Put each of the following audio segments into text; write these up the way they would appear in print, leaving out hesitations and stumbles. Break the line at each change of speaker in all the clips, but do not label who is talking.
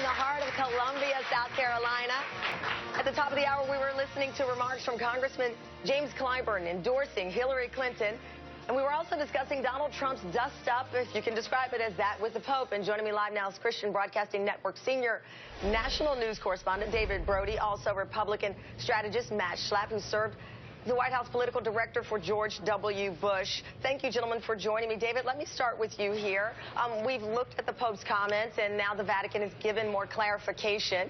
the heart of Columbia, South Carolina. At the top of the hour, we were listening to remarks from Congressman James Clyburn endorsing Hillary Clinton. And we were also discussing Donald Trump's dust-up, if you can describe it as that, with the Pope. And joining me live now is Christian Broadcasting Network senior national news correspondent David Brody, also Republican strategist Matt Schlapp, who served the White House political director for George W. Bush. Thank you, gentlemen, for joining me. David, let me start with you here. We've looked at the Pope's comments, and now the Vatican has given more clarification.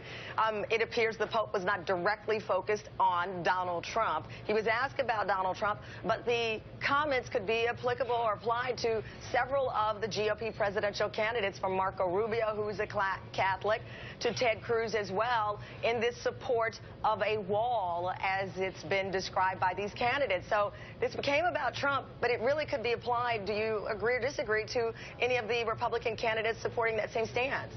It appears the Pope was not directly focused on Donald Trump. He was asked about Donald Trump, but the comments could be applicable or applied to several of the GOP presidential candidates, from Marco Rubio, who is a Catholic, to Ted Cruz as well, in this support of a wall, as it's been described by these candidates. So this became about Trump, but it really could be applied, do you agree or disagree, to any of the Republican candidates supporting that same stance?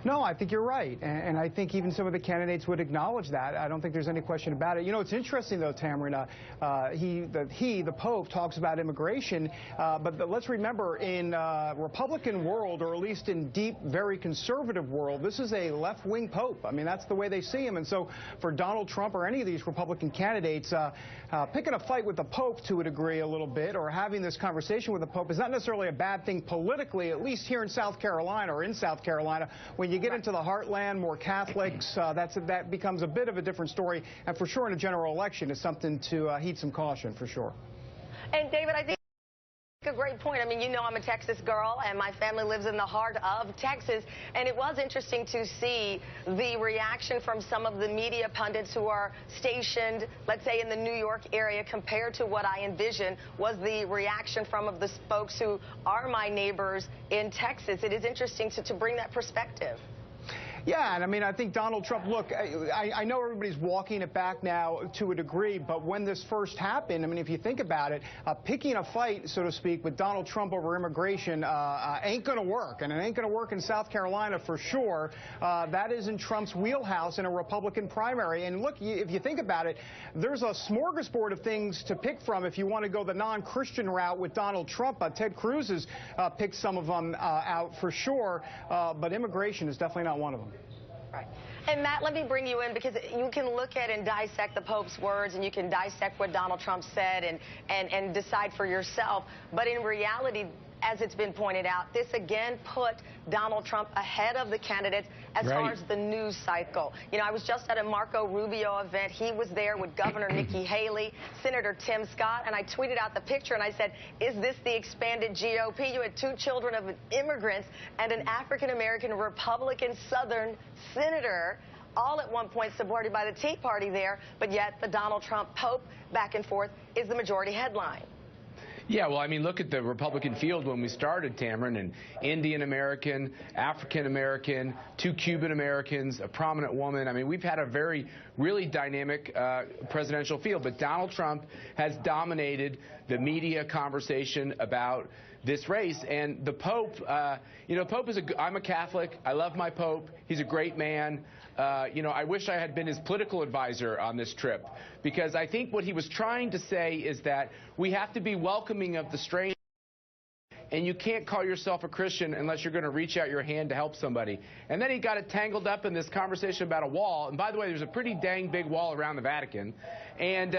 No, I think you're right, and I think even some of the candidates would acknowledge that. I don't think there's any question about it. You know, it's interesting, though, Tamron, the Pope, talks about immigration, but let's remember, in Republican world, or at least in deep, very conservative world, this is a left-wing Pope. I mean, that's the way they see him. And so for Donald Trump or any of these Republican candidates, picking a fight with the Pope to a degree a little bit, or having this conversation with the Pope, is not necessarily a bad thing politically, at least here in South Carolina, or in South Carolina. When you get into the heartland, more Catholics, that becomes a bit of a different story. And for sure, in a general election, is something to heed some caution, for sure.
And David, I think a great point. I mean, you know, I'm a Texas girl, and my family lives in the heart of Texas. And it was interesting to see the reaction from some of the media pundits who are stationed, let's say, in the New York area, compared to what I envisioned was the reaction from of the folks who are my neighbors in Texas. It is interesting to bring that perspective.
Yeah, and I mean, I think Donald Trump, look, I know everybody's walking it back now to a degree, but when this first happened, I mean, if you think about it, picking a fight, so to speak, with Donald Trump over immigration ain't going to work, and it ain't going to work in South Carolina for sure. That is in Trump's wheelhouse in a Republican primary. And look, if you think about it, there's a smorgasbord of things to pick from if you want to go the non-Christian route with Donald Trump. Ted Cruz has picked some of them out for sure, but immigration is definitely not one of them.
Right. And Matt, let me bring you in, because you can look at and dissect the Pope's words, and you can dissect what Donald Trump said and decide for yourself. But in reality, as it's been pointed out, this again put Donald Trump ahead of the candidates as far as the news cycle. You know, I was just at a Marco Rubio event. He was there with Governor Nikki Haley, Senator Tim Scott, and I tweeted out the picture and I said, is this the expanded GOP? You had two children of immigrants and an African-American Republican Southern senator, all at one point supported by the Tea Party there, but yet the Donald Trump Pope back and forth is the majority headline.
Yeah, well, I mean, look at the Republican field when we started, Tamron, and Indian-American, African-American, two Cuban-Americans, a prominent woman. I mean, we've had a really dynamic presidential field, but Donald Trump has dominated the conversation about this race. And the Pope, you know, Pope is I'm a Catholic. I love my Pope. He's a great man. You know, I wish I had been his political advisor on this trip, because I think what he was trying to say is that we have to be welcoming of the stranger, and you can't call yourself a Christian unless you're going to reach out your hand to help somebody. And then he got it tangled up in this conversation about a wall. And by the way, there's a pretty dang big wall around the Vatican. And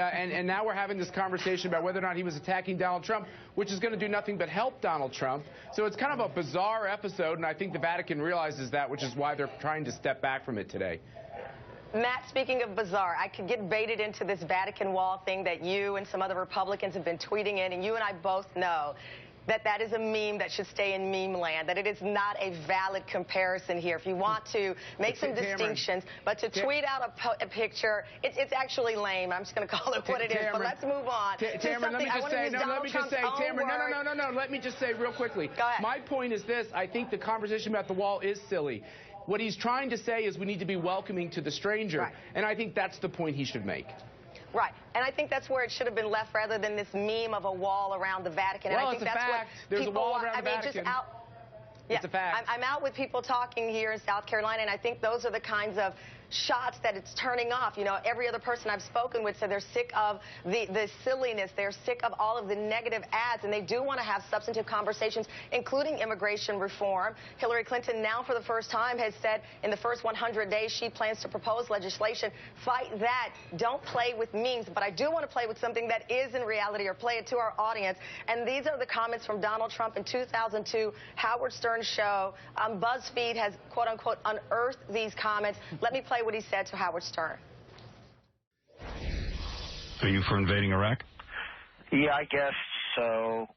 now we're having this conversation about whether or not he was attacking Donald Trump, which is going to do nothing but help Donald Trump. So it's kind of a bizarre episode, and I think the Vatican realizes that, which is why they're trying to step back from it today.
Matt, speaking of bizarre, I could get baited into this Vatican wall thing that you and some other Republicans have been tweeting in, and you and I both know that that is a meme that should stay in meme land, that it is not a valid comparison here. If you want to make some distinctions, but to tweet out a picture, it's actually lame. I'm just going to call it what it is, but let's move on.
Tamron, let me just say, Tamron, let me just say real quickly.
Go ahead.
My point is this. I think the conversation about the wall is silly. What he's trying to say is we need to be welcoming to the stranger,
right,
and I think that's the point he should make.
Right, and I think that's where it should have been left, rather than this meme of a wall around the Vatican.
Well,
and I think
it's a fact. There's a wall around the Vatican.
It's a fact. I'm out with people talking here in South Carolina, and I think those are the kinds of shots that it's turning off. You know, every other person I've spoken with said they're sick of the silliness. They're sick of all of the negative ads, and they do want to have substantive conversations, including immigration reform. Hillary Clinton now for the first time has said in the first 100 days she plans to propose legislation. Fight that. Don't play with memes. But I do want to play with something that is in reality, or play it to our audience. And these are the comments from Donald Trump in 2002, Howard Stern's show. BuzzFeed has, quote unquote, unearthed these comments. Let me play what he said to Howard Stern.
Are you for invading Iraq?
Yeah, I guess so.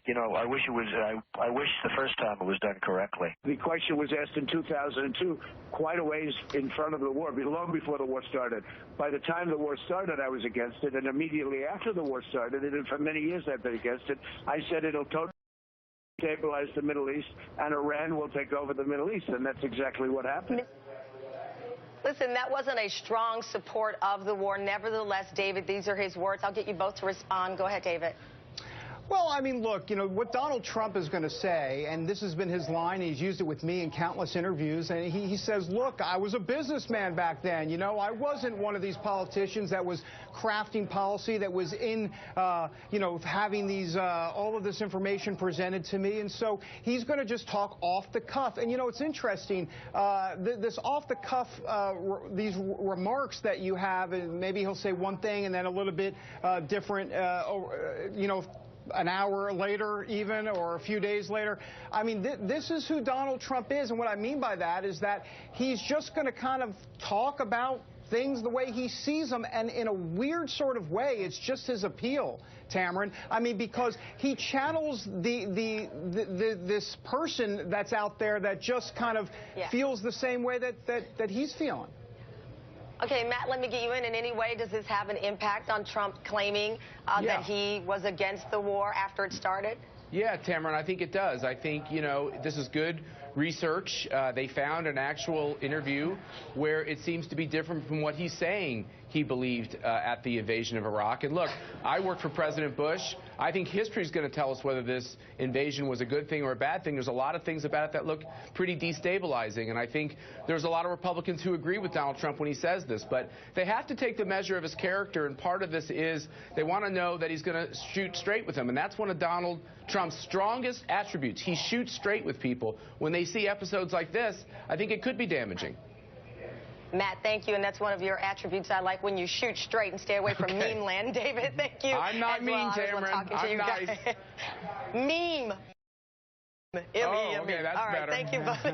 You know, I wish the first time it was done correctly.
The question was asked in 2002, quite a ways in front of the war, long before the war started. By the time the war started, I was against it, and immediately after the war started, and for many years I've been against it, I said it'll totally destabilize the Middle East, and Iran will take over the Middle East, and that's exactly what happened.
Listen, that wasn't a strong support of the war. Nevertheless, David, these are his words. I'll get you both to respond. Go ahead, David.
Well, I mean, look, you know, what Donald Trump is going to say, and this has been his line, he's used it with me in countless interviews, and he says, look, I was a businessman back then. You know, I wasn't one of these politicians that was crafting policy, that was in, you know, having these, all of this information presented to me. And so he's going to just talk off the cuff. And, you know, it's interesting, this off the cuff, these remarks that you have, and maybe he'll say one thing and then a little bit different, you know, an hour later even, or a few days later. I mean, this is who Donald Trump is, and what I mean by that is that he's just going to kind of talk about things the way he sees them, and in a weird sort of way, it's just his appeal, Tamarin. I mean, because he channels this person that's out there that just kind of feels the same way that he's feeling.
Okay, Matt, let me get you in. In any way, does this have an impact on Trump claiming that he was against the war after it started?
Yeah, Tamarin, I think it does. I think, you know, this is good research. They found an actual interview where it seems to be different from what he's saying he believed at the invasion of Iraq. And look, I worked for President Bush. I think history is going to tell us whether this invasion was a good thing or a bad thing. There's a lot of things about it that look pretty destabilizing. And I think there's a lot of Republicans who agree with Donald Trump when he says this. But they have to take the measure of his character. And part of this is they want to know that he's going to shoot straight with them. And that's one of Donald Trump's strongest attributes. He shoots straight with people. When they see episodes like this, I think it could be damaging.
Matt, thank you, and that's one of your attributes I like, when you shoot straight and stay away from meme land. David, thank you.
I'm not mean, Tamarin. I'm nice.
Meme.
Oh, okay, that's
All right,
better.
thank you both.